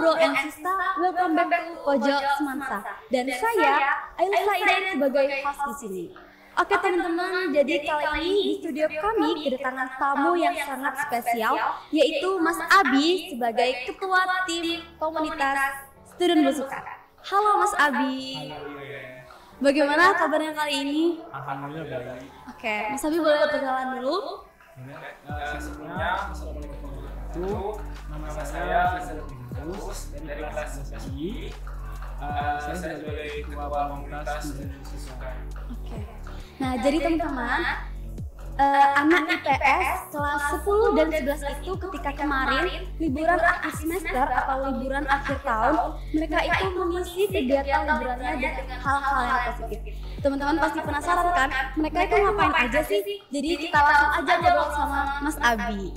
bro and sista, welcome back to Pojok Semansa. Dan saya Ailsa Iden sebagai host di sini. Oke teman-teman, jadi kali ini di studio kami kedatangan tamu yang sangat spesial, yaitu Mas Abi sebagai ketua tim komunitas Student Besukan. Halo Mas Abi. Bagaimana kabarnya kali ini? Alhamdulillah baik. Oke, Mas Abi boleh perkenalan dulu? Sebelumnya, assalamualaikum warahmatullahi wabarakatuh. Nama saya Firdaus dari kelas 11I. Saya sebagai ketua komunitas Student Besukan. Oke. Nah, jadi teman-teman, anak IPS kelas 10 dan 11 itu ketika kemarin liburan akhir semester atau liburan akhir tahun, mereka itu mengisi kegiatan liburannya dengan hal-hal yang positif. Teman-teman pasti penasaran kan, mereka itu ngapain aja sih? Jadi kita langsung aja ngobrol sama Mas Abi.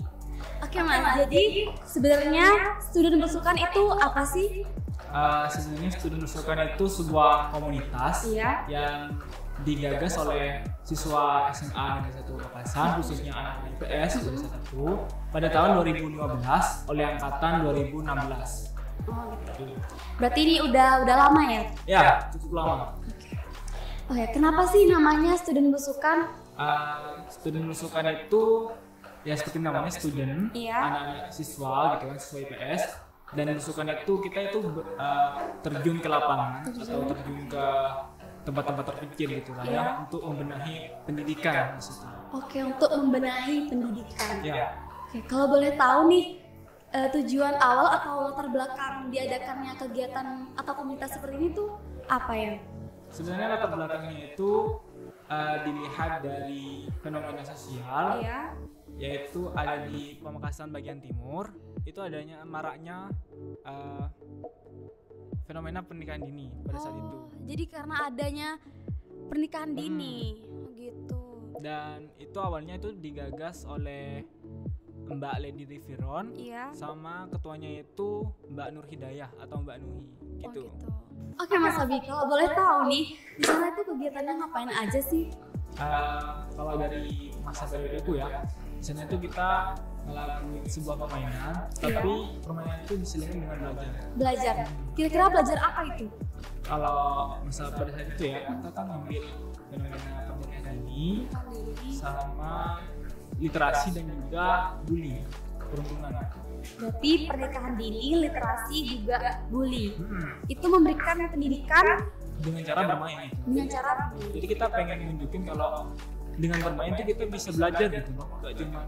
Oke Mas, jadi sebenarnya Student Besukan itu apa sih? Sebenarnya Student Besukan itu sebuah komunitas yang digagas oleh siswa SMA Negeri 1 Makassar, khususnya anak IPS Negeri 1 pada tahun 2015 oleh angkatan 2016. Oh gitu. Berarti ini udah lama ya? Ya, cukup lama. Oke, kenapa sih namanya Student Besukan? Student Besukan itu ya seperti namanya student, anak-anak siswa gitu kan, siswa IPS. Dan besukan itu kita itu terjun ke lapangan atau terjun ke tempat-tempat terpencil gitu kan ya, untuk membenahi pendidikan di situ. Oke, untuk membenahi pendidikan. Ya. Oke, kalau boleh tahu nih tujuan awal atau latar belakang diadakannya kegiatan atau komunitas seperti ini tuh apa ya? Sebenarnya latar belakangnya itu dilihat dari fenomena sosial, yaitu ada di Pamekasan bagian timur, itu adanya maraknya fenomena pernikahan dini pada saat itu. Jadi karena adanya pernikahan dini, gitu. Dan itu awalnya itu digagas oleh Mbak Lady Riviron, sama ketuanya itu Mbak Nur Hidayah atau Mbak Nuhi, gitu. Oh, gitu. Oke Mas Abi, kalau boleh tahu nih, di sana itu kegiatannya ngapain aja sih? Kalau dari masa periodeku ya, di sana itu kita ngelakuin sebuah permainan, tapi permainan itu diselingi dengan belajar. Belajar? Kira-kira belajar apa itu? Kalau masa pada saat itu ya, kita kan ngambil fenomena pernikahan dini sama literasi dan juga bully, perundungan. Berarti pernikahan dini, literasi juga bully. Itu memberikan pendidikan dengan cara bermain. Dengan cara. Jadi kita pengen nunjukin kalau dengan bermain itu kita bisa belajar gitu loh, gak cuma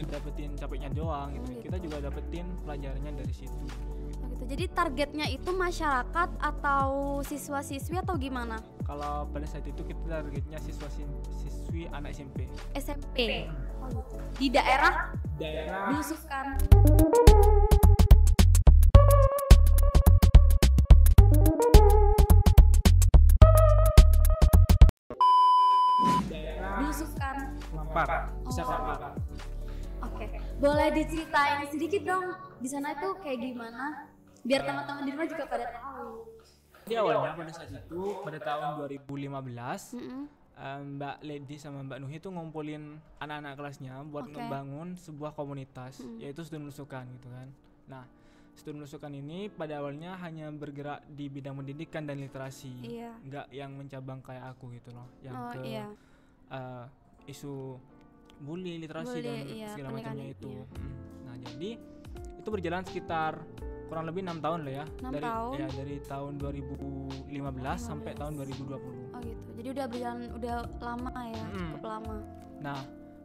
dapetin capeknya doang gitu. Kita juga dapetin pelajarannya dari situ. Gitu. Jadi targetnya itu masyarakat atau siswa-siswi atau gimana? Kalau pada saat itu kita targetnya siswi anak SMP. SMP. Oh gitu. Di daerah Besukan. Besukan. Lampar. Bisa Lampar. Oke, boleh diceritain sedikit dong di sana itu kayak gimana? Biar teman-teman di rumah juga pada tahu. Di awalnya pada saat itu pada tahun 2015, Mbak Lady sama Mbak Nuhi itu ngumpulin anak-anak kelasnya buat ngebangun sebuah komunitas, yaitu Student Besukan gitu kan. Nah, Student Besukan ini pada awalnya hanya bergerak di bidang pendidikan dan literasi, nggak yang mencabang kayak aku gitu loh, yang isu bully, literasi dan segala macamnya itu. Nah, jadi itu berjalan sekitar kurang lebih 6 tahun lah ya. Dari tahun 2015 sampai tahun 2020. Oh gitu. Jadi udah berjalan udah lama ya, cukup lama. Nah,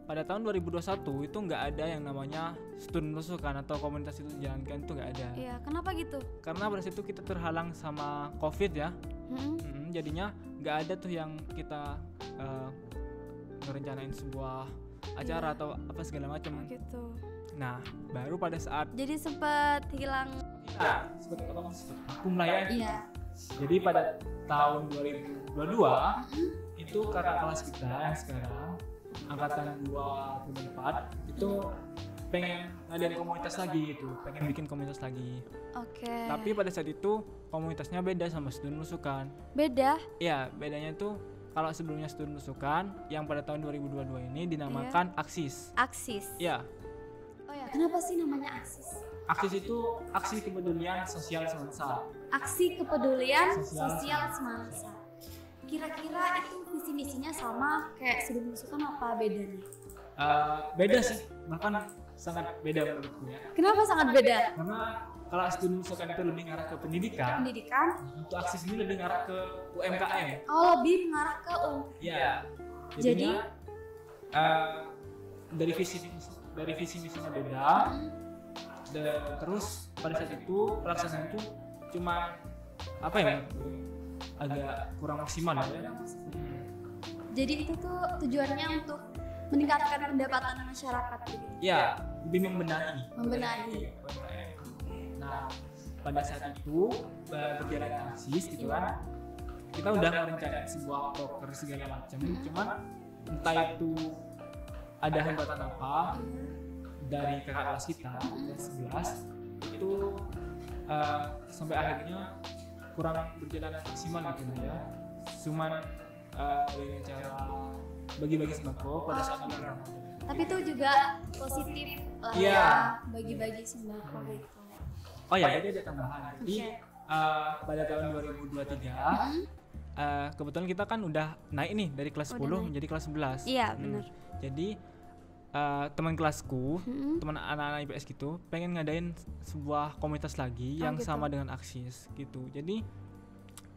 pada tahun 2021 itu nggak ada yang namanya Student Besukan atau komunitas itu dijalankan, itu nggak ada. Iya, kenapa gitu? Karena pada situ kita terhalang sama COVID ya. Jadinya nggak ada tuh yang kita ngerencanain sebuah acara atau apa segala macam. Gitu. Nah, baru pada saat jadi sempat hilang. Seperti vakum lah ya. Iya. Jadi pada tahun 2022 itu kakak kelas kita yang sekarang angkatan 24 itu pengen ngadain komunitas lagi gitu, pengen bikin komunitas lagi. Tapi pada saat itu komunitasnya beda sama Student Besukan. Beda? Iya, bedanya itu kalau sebelumnya Student Besukan yang pada tahun 2022 ini dinamakan Aksis. Aksis? Iya. Oh ya, kenapa sih namanya Aksis? AKSIS itu aksi kepedulian sosial semesta. Aksi kepedulian sosial semesta. Kira-kira itu visi misinya sama kayak Studi Nusukan apa bedanya? Beda sih, bahkan sangat beda menurutku ya. Kenapa sangat beda? Karena kalau Studi Nusukan itu lebih ngarah ke pendidikan, untuk AKSIS ini lebih ngarah ke UMKM. Oh, lebih mengarah ke Iya. Jadi dari visi misinya beda. Terus pada saat itu pelaksanaan itu cuma apa ya, agak kurang maksimal ya. Jadi itu tuh tujuannya untuk meningkatkan pendapatan masyarakat gitu. Ya, lebih membenahi. Nah, pada saat itu berjalan AKSIS gitu kan, kita udah merencanakan sebuah proker segala macam, cuman entah itu ada hambatan apa dari kakak kelas kita kelas 11 itu sampai akhirnya kurang berjalan maksimal gitu ya. Cuman dengan cara bagi-bagi sembako pada saat bulan Ramadan. Tapi itu juga positif lah ya, bagi-bagi sembako gitu. Oh ya, jadi ada tambahan. Jadi pada tahun 2023 kebetulan kita kan udah naik nih dari kelas 10 menjadi kelas 11. Iya, benar. Jadi teman kelasku, teman anak-anak IPS gitu, pengen ngadain sebuah komunitas lagi yang gitu, sama dengan AKSIS gitu. Jadi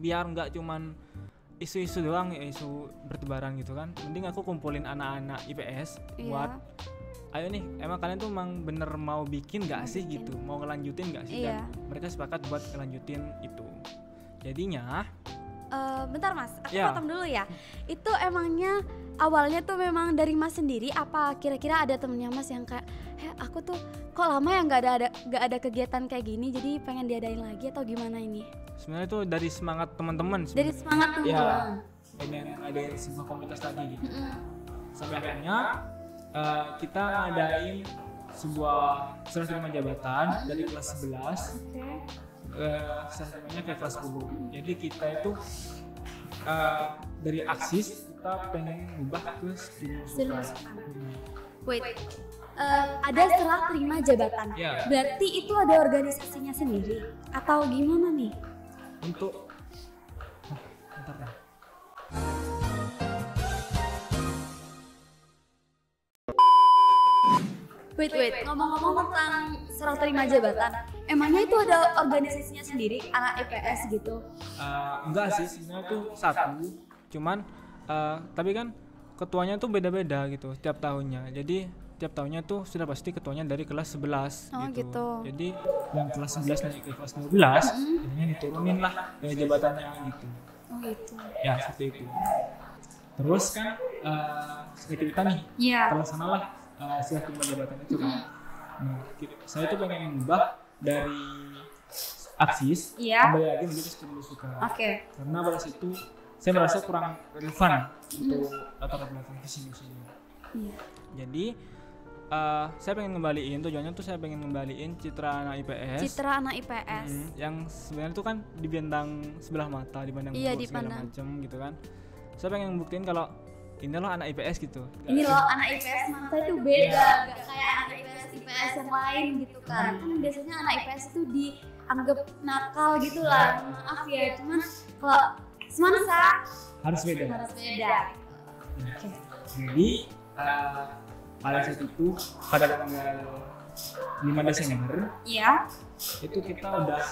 biar nggak cuman isu-isu doang, isu bertebaran gitu kan. Mending aku kumpulin anak-anak IPS buat ayo nih, emang kalian tuh emang bener mau bikin nggak sih gitu, mau ngelanjutin nggak sih? Dan mereka sepakat buat ngelanjutin itu. Jadinya bentar Mas, aku potong dulu ya. Itu emangnya awalnya tuh memang dari Mas sendiri apa kira-kira ada temennya Mas yang kayak aku tuh kok lama ya nggak ada kegiatan kayak gini, jadi pengen diadain lagi atau gimana ini? Sebenarnya itu dari semangat teman-teman. Dari semangat teman-teman. Ya, pengen ngadain sebuah komunitas tadi gitu. Sampai akhirnya kita ngadain sebuah serah terima jabatan dari kelas 11. Serah terimanya ke kelas 10. Jadi kita itu dari AKSIS kita pengen ngubah ke Studi Nusukan. Wait, ada serah terima jabatan. Berarti itu ada organisasinya sendiri atau gimana nih? Untuk bentar deh. Wait, ngomong-ngomong tentang serah terima jabatan, emangnya itu ada organisasinya sendiri anak IPS gitu? Enggak sih, sebenarnya itu satu, cuman tapi kan ketuanya tuh beda-beda gitu setiap tahunnya. Jadi tiap tahunnya tuh sudah pasti ketuanya dari kelas 11 gitu. Jadi yang kelas 11 naik ke kelas 12 jadinya diturunin lah jabatannya gitu. Oh gitu. Ya seperti itu. Terus kan kita nih terlaksanalah serah terima jabatan itu kan. Saya tuh pengen mengubah dari AKSIS kembali lagi menjadi Studi Nusukan. Karena pada situ saya merasa kurang relevan untuk latar belakang visi misinya. Jadi saya pengen ngembaliin, tujuannya tuh saya pengen ngembaliin citra anak IPS. Yang sebenarnya tuh kan dipandang sebelah mata, dipandang segala macam gitu kan. Saya pengen membuktiin kalau ini loh anak IPS gitu. Ini loh anak IPS mata itu beda, gak kayak anak IPS yang lain gitu kan. Kan biasanya anak IPS itu dianggap nakal gitu lah. Maaf ya, cuman kalau semesta harus beda. Jadi pada saat itu pada tanggal 5 Desember itu kita udah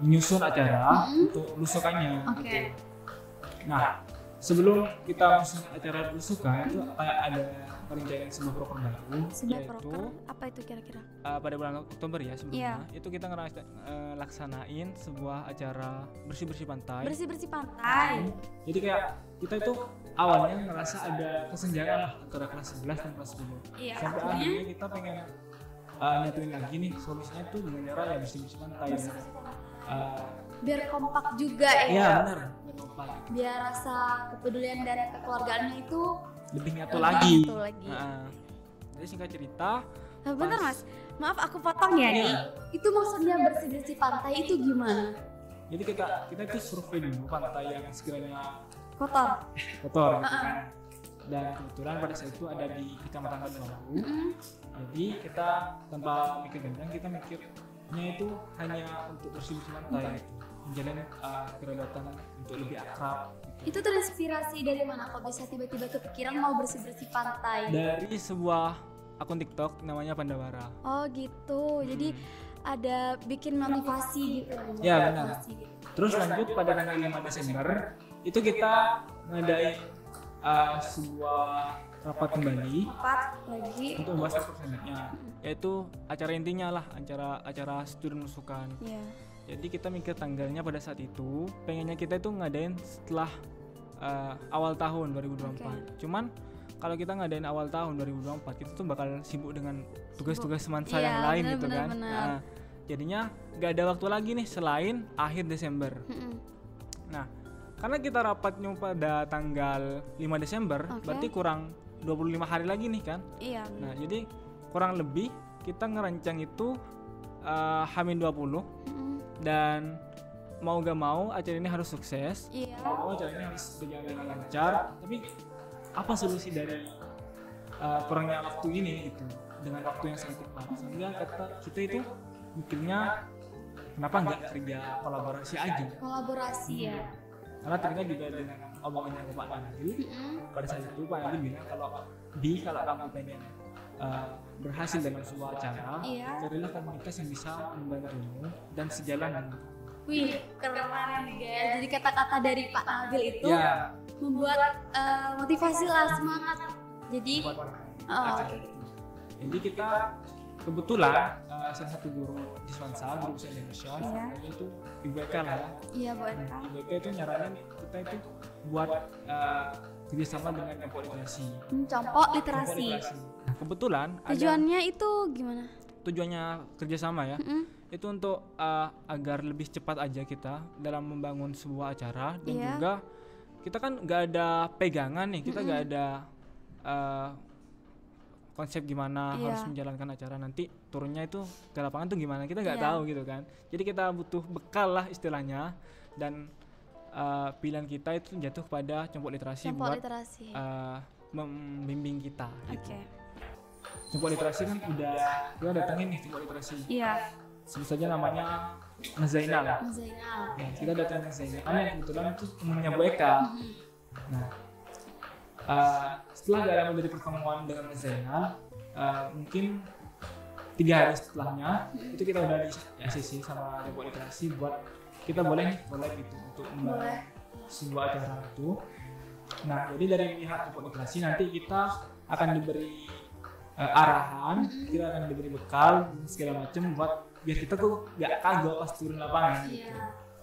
menyusun acara untuk lusukannya gitu. Nah, sebelum kita menyusun acara lusukan itu kayak ada perencanaan sebuah proker baru, yaitu apa itu kira-kira? Pada bulan Oktober ya sebelumnya itu kita laksanain sebuah acara bersih-bersih pantai. Jadi kayak kita itu awalnya ngerasa ada kesenjangan lah antara kelas 11 dan kelas 10. Sampai akhirnya kita pengen nyatuin lagi nih solusinya tuh dengan cara ya bersih-bersih pantai. Biar kompak juga ya. Iya benar, biar kompak. Biar rasa kepedulian dan kekeluargaannya itu lebih nyatu lagi. Jadi singkat cerita. Bentar Mas, maaf aku potong ya nih. Itu maksudnya bersih-bersih pantai itu gimana? Jadi kita itu survei dulu pantai yang sekiranya kotor gitu kan. dan kebetulan pada saat itu ada di Kecamatan Batu. Jadi kita tanpa mikir panjang, kita mikirnya itu hanya untuk bersih-bersih pantai, menjalin kerabatan untuk lebih akrab. Itu terinspirasi dari mana kok bisa tiba-tiba kepikiran mau bersih-bersih pantai? Dari sebuah akun TikTok namanya Pandawara. Oh gitu, jadi ada bikin motivasi gitu. Ya benar. Terus lanjut pada tanggal 5 Desember itu kita ngadain sebuah rapat kembali lagi untuk membahas selanjutnya, yaitu acara intinya lah, acara studi nusukan. Jadi kita mikir tanggalnya pada saat itu pengennya kita itu ngadain setelah awal tahun 2024. Cuman kalau kita ngadain awal tahun 2024 kita tuh bakal sibuk dengan tugas-tugas semansa yang lain gitu kan. Nah, jadinya gak ada waktu lagi nih selain akhir Desember. Nah, karena kita rapatnya pada tanggal 5 Desember, berarti kurang 25 hari lagi nih kan. Nah, jadi kurang lebih kita ngerancang itu H-20 dan mau gak mau acara ini harus sukses. Mau acara ini harus berjalan dengan lancar. Tapi apa solusi dari kurangnya waktu ini gitu, dengan waktu yang sangat cepat? Sehingga kita itu mikirnya kenapa nggak kerja kolaborasi aja? Ya. Karena ternyata juga dengan omongannya Pak Nadil, pada saat itu Pak Nadil bilang kalau kamu pengen berhasil dalam sebuah acara, carilah komunitas yang bisa membantumu dan sejalan dengan. Wih, keren guys. Jadi kata-kata dari Pak Nabil itu membuat motivasi lah, semangat. Jadi jadi kita kebetulan salah satu guru di Swansa, guru bahasa Indonesia, itu IBK lah ya. Iya, buat IBK itu nyaranin kita itu buat kerjasama dengan Kelompok Literasi. Kelompok Literasi. Nah, kebetulan tujuannya itu gimana? Tujuannya kerjasama ya. Itu untuk agar lebih cepat aja kita dalam membangun sebuah acara, dan juga kita kan nggak ada pegangan nih, kita nggak ada konsep gimana harus menjalankan acara, nanti turunnya itu ke lapangan tuh gimana, kita nggak tahu gitu kan. Jadi kita butuh bekal lah istilahnya, dan pilihan kita itu jatuh pada Kelompok Literasi buat membimbing kita gitu. Kelompok Literasi kan udah kita datengin nih Kelompok Literasi. Sebut saja namanya Mas Zainal. Ya, kita datang Mas Zainal yang kebetulan itu temannya Bu Eka. Nah, setelah gak lama dari pertemuan dengan Mas Zainal, mungkin 3 hari setelahnya itu kita udah di ACC sama Kelompok Literasi buat kita boleh gitu untuk membangun sebuah acara itu. Nah, jadi dari pihak Kelompok Literasi nanti kita akan diberi arahan, kita akan diberi bekal segala macam buat biar kita tuh gak kagok pas turun lapangan gitu.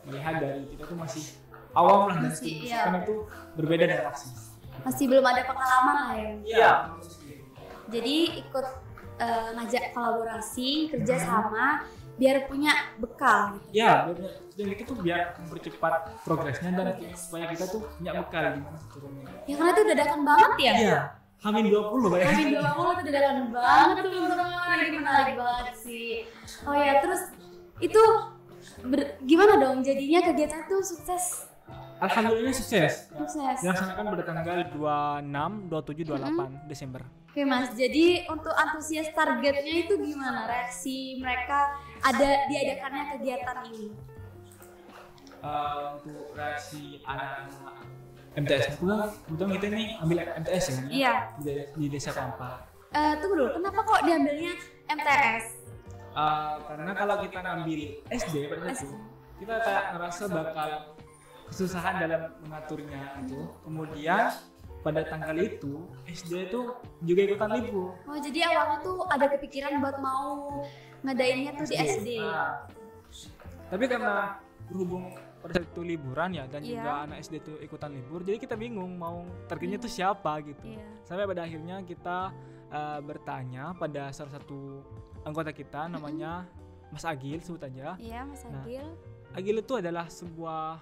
Melihat dari kita tuh masih awam lah, dan karena itu berbeda dari aksi. Masih belum ada pengalaman lah ya. Iya. Jadi ikut ngajak kolaborasi, kerjasama biar punya bekal. Iya, dan itu tuh biar mempercepat progresnya dan supaya kita tuh punya bekal gimana turunnya. Ya karena itu dadakan banget ya. Iya. H-20 bayangin. H-20 itu dadakan banget teman-teman. Ini menarik banget sih. Oh ya, terus itu gimana dong jadinya kegiatan itu sukses? Alhamdulillah sukses. Dilaksanakan pada tanggal 26, 27, 28 Desember. Oke Mas, jadi untuk antusias targetnya itu gimana reaksi mereka diadakannya kegiatan ini? Untuk reaksi anak-anak MTS, kebetulan kita nih ambil MTS ya? Iya. Di Desa Kampar. Tunggu dulu, kenapa kok diambilnya MTS? Karena kalau kita ngambil SD pada saat itu, kita kayak ngerasa bakal kesusahan dalam mengaturnya itu. Kemudian pada tanggal itu SD itu juga ikutan libur. Oh, jadi awalnya tuh ada kepikiran buat mau ngadainnya tuh di SD. Tapi karena berhubung pada saat itu liburan ya, dan juga anak SD itu ikutan libur, jadi kita bingung mau targetnya tuh siapa gitu. Sampai pada akhirnya kita bertanya pada salah satu anggota kita namanya Mas Agil, sebut aja. Iya, Mas Agil. Agil itu adalah sebuah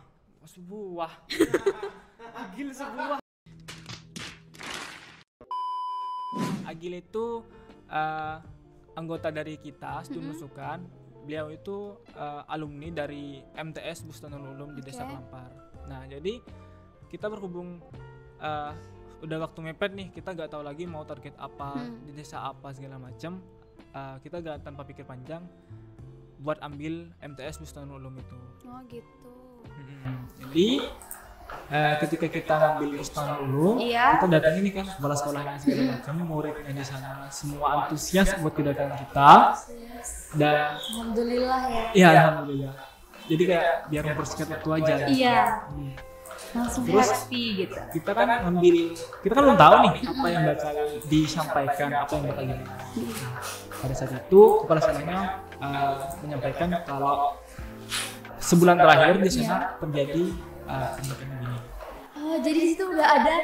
Agil itu anggota dari kita studi nusukan. Beliau itu alumni dari MTS Bustanul Ulum di Desa Kampar. Nah, jadi kita berhubung udah waktu mepet nih, kita nggak tahu lagi mau target apa di desa apa segala macam. Kita gak tanpa pikir panjang buat ambil MTS Bustanul Ulum itu. Oh gitu. Jadi ketika kita ngambil Bustanul Ulum, kita datang ini kan sekolah-sekolahnya segala macam, muridnya di sana semua antusias buat kedatangan kita. Dan alhamdulillah ya. Iya, alhamdulillah. Jadi kayak biar mempersingkat waktu aja. Iya. Langsung happy gitu. Kita kan belum tahu nih apa yang bakal disampaikan, apa yang bakal gimana. Pada saat itu kepala sekolahnya menyampaikan kalau sebulan terakhir di sana terjadi kemungkinan gini. Oh, jadi di situ udah ada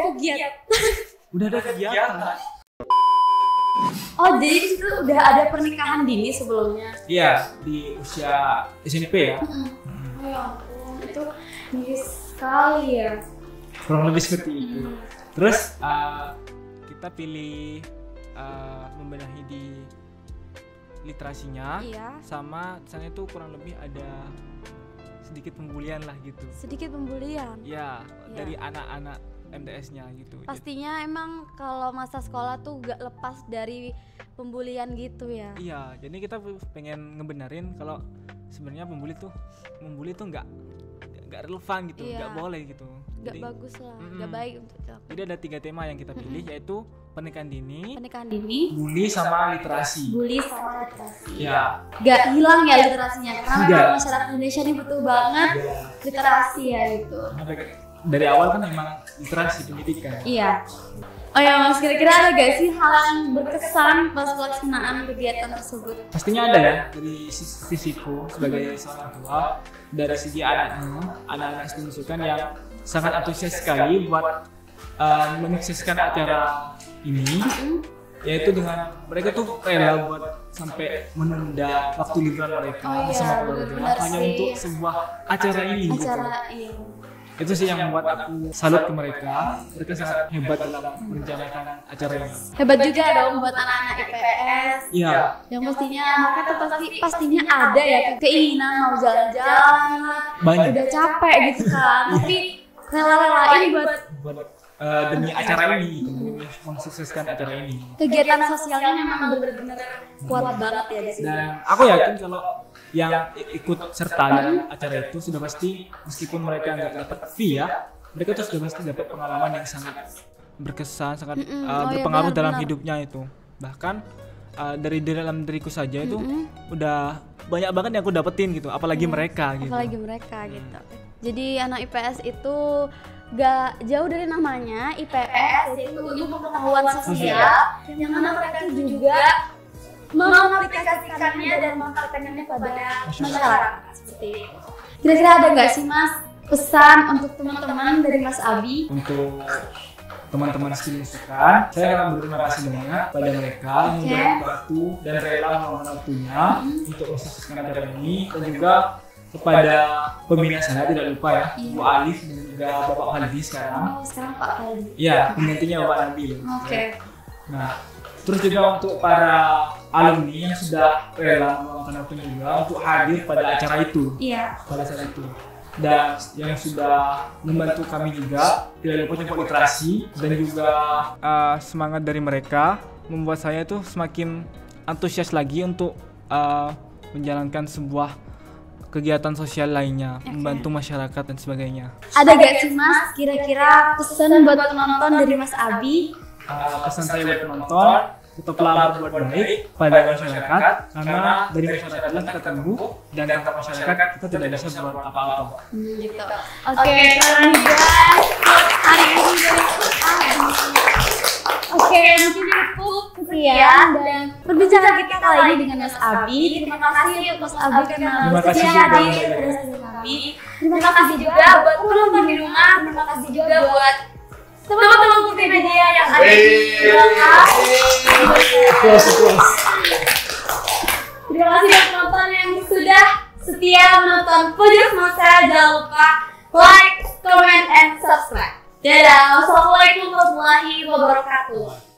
kegiatan. Udah ada kegiatan. Oh, jadi di situ udah ada pernikahan dini sebelumnya. Iya, di usia SMP ya. Oh ya ampun, itu miris sekali ya. Kurang lebih seperti itu. Terus kita pilih membenahi di literasinya, sama di sana itu kurang lebih ada sedikit pembulian lah gitu. Sedikit pembulian? Ya, dari anak-anak MTS-nya gitu. Pastinya emang kalau masa sekolah tuh gak lepas dari pembulian gitu ya. Iya, jadi kita pengen ngebenerin kalau sebenarnya membuli tuh nggak relevan gitu, nggak boleh gitu. Nggak bagus lah, nggak baik untuk dilakukan. Jadi ada 3 tema yang kita pilih, yaitu pernikahan dini, bully sama literasi. Ya. Gak hilang ya literasinya, karena masyarakat Indonesia ini butuh banget literasi ya itu. Dari awal kan emang literasi pendidikan. Iya. Oh ya Mas, kira-kira ada gak sih hal yang berkesan pas pelaksanaan kegiatan tersebut? Pastinya ada ya, dari sisiku sebagai seorang tua, dari segi anak-anak pendidikan yang sangat antusias sekali buat menyukseskan acara ini, yaitu dengan mereka tuh rela buat sampai menunda waktu liburan mereka bersama keluarga hanya untuk sebuah acara ini. Itu sih yang membuat aku salut ke mereka. Mereka sangat hebat dalam merencanakan acara ini. Hebat juga dong buat anak-anak IPS. Iya. Yang pastinya mereka tuh pastinya ada ya keinginan mau jalan-jalan. Banyak. Udah capek gitu kan. Tapi rela-relain buat demi acara ini, demi mensukseskan acara ini. Kegiatan sosialnya memang benar-benar kuat banget ya di sini. Dan aku yakin kalau yang ikut serta dalam acara itu sudah pasti, meskipun mereka nggak dapat fee ya, mereka tuh sudah pasti dapat pengalaman yang sangat berkesan, sangat berpengaruh dalam hidupnya itu. Bahkan dari dalam diriku saja itu udah banyak banget yang aku dapetin gitu, apalagi mereka gitu. Gitu. Jadi anak IPS itu gak jauh dari namanya, IPS yaitu ilmu pengetahuan sosial, yang mana mereka juga mengaplikasikannya dan mempraktekkannya pada masyarakat seperti itu. Kira-kira ada nggak sih Mas pesan untuk teman-teman dari Mas Abi? Untuk teman-teman skill musikan, saya akan berterima kasih banyak pada mereka yang sudah membantu dan rela meluangkan waktunya untuk mensukseskan acara ini, dan juga kepada pembina saya tidak lupa ya, Bu Alif dan juga Bapak Haldi sekarang. Oh, sekarang Pak Haldi. Iya, penggantinya Bapak Nabil. Oke. Nah, terus juga untuk para alumni yang sudah rela meluangkan waktunya juga untuk hadir pada acara itu. Iya. Pada saat itu. Dan yang sudah membantu kami juga, tidak lupa untuk literasi, dan juga semangat dari mereka membuat saya itu semakin antusias lagi untuk menjalankan sebuah kegiatan sosial lainnya, membantu masyarakat dan sebagainya. Ada gak sih Mas kira-kira pesan buat penonton dari Mas Abi? Pesan saya buat penonton, tetaplah berbuat baik pada masyarakat, karena dari masyarakatlah kita tumbuh, dan tanpa masyarakat kita tidak bisa berbuat apa-apa. Gitu. Oke, keren guys. Hari ini dari Mas Abi. Oke, mungkin cukup sekian dan perbincangan kita kali ini dengan Mas Abi. Terima kasih untuk Mas Abi karena setia hadir pada sesi kami. Terima kasih juga buat penonton di rumah. Terima kasih juga buat teman-teman multimedia yang ada di belakang. Terima kasih buat penonton yang sudah setia menonton Pojok Masa. Jangan lupa like, comment, and subscribe. Dadah, wassalamualaikum warahmatullahi wabarakatuh.